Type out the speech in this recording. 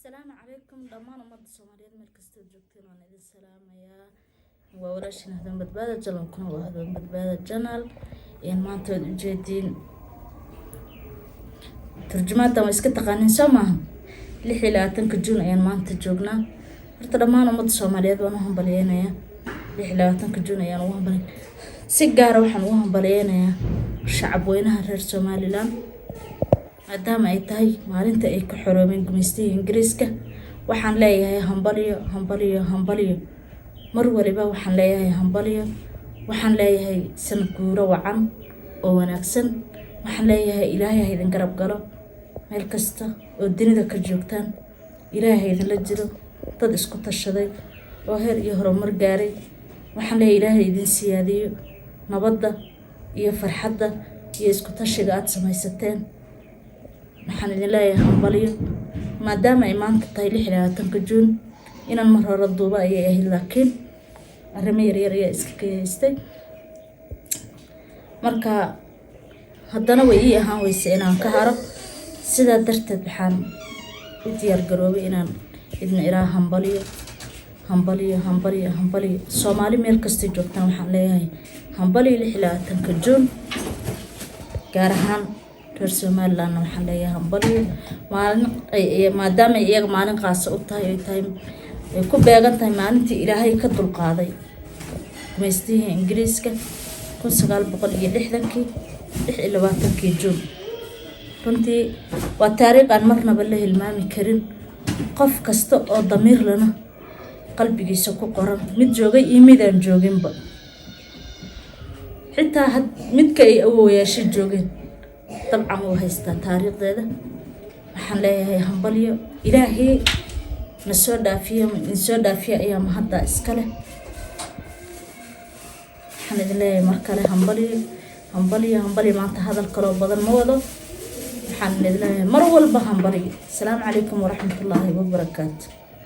السلام عليكم دمان umada Soomaaliyeed meel kasta joogteen waan idin salaamayaa waa walaashin hadan badbaada channel kuna waa hadan badbaada channel maanta wad ujeedin tarjumaada ma iska taqaanin Soomaa 26 June ayaan maanta joognaa horta dhammaan umada Soomaaliyeed waan u hambalyeynaya 26 June ayaan u hambalyeynaya si gaar ah waxaan u hambalyeynaya shacab weynaha reer Soomaaliland maadaama ay tahay maalinta ay ka xoroobeen gumaystiga Ingiriiska waxaan leeyahay hambaliyo mar waliba waxaan leeyahay hambaliyo waxaan leeyahay sanad guuro wacan oo wanaagsan waxaan leeyahay Ilaahay idin garab galo meel kasta oo dunida ka joogtaan Ilaahay idin la jiro dad isku tashaday oo heer iyo horumar gaaray waxaan leeyahay Ilaahay idin siyaadiyo nabadda iyo farxadda iyo isku tashiga aad samaysateen waxaan idin leeyahay hambaliyo maadaama ay maanta tahay 26 June inaan mar hore duuba ayay ahayd laakiin arrimo yar ayaa iska geystay marka haddana way ii ahaan weysay inaan ka haro sidaa darteed waxaan u diyaar garoobay inaan idin ilaa hambaliyo Soomaali meel kasta joogtaan waxaan leeyahay hambaliyo 26 June gaar ahaan reer Somaliland waxaan leeyahay hambaliyo maalin maadaama iyaga maalin qaas u tahay ay ku beegan tahay maalintii Ilaahay ka dulqaaday gumaystiga Ingiriiska 1960 June runtii waa taariikh aan marnaba la hilmaami karin qof kasta oo damiir lana qalbigiisa ku qoran mid joogay iyo mid aan jooginba xitaa midka ay awooyaashay joogeen طبعا هو هيستا تاريخ ذا waxaan leeyahay hambaliyo Ilaahay nasoo dhaafiyo ayaa hadda iska leh waxaan idin leeyahay mar kale hambaliyo maanta hadal kale badan ma wado waxaan idin leeyahay mar walba hambaliyo. Assalaamu calaykum waraxmatullaahi wabarakaatuh.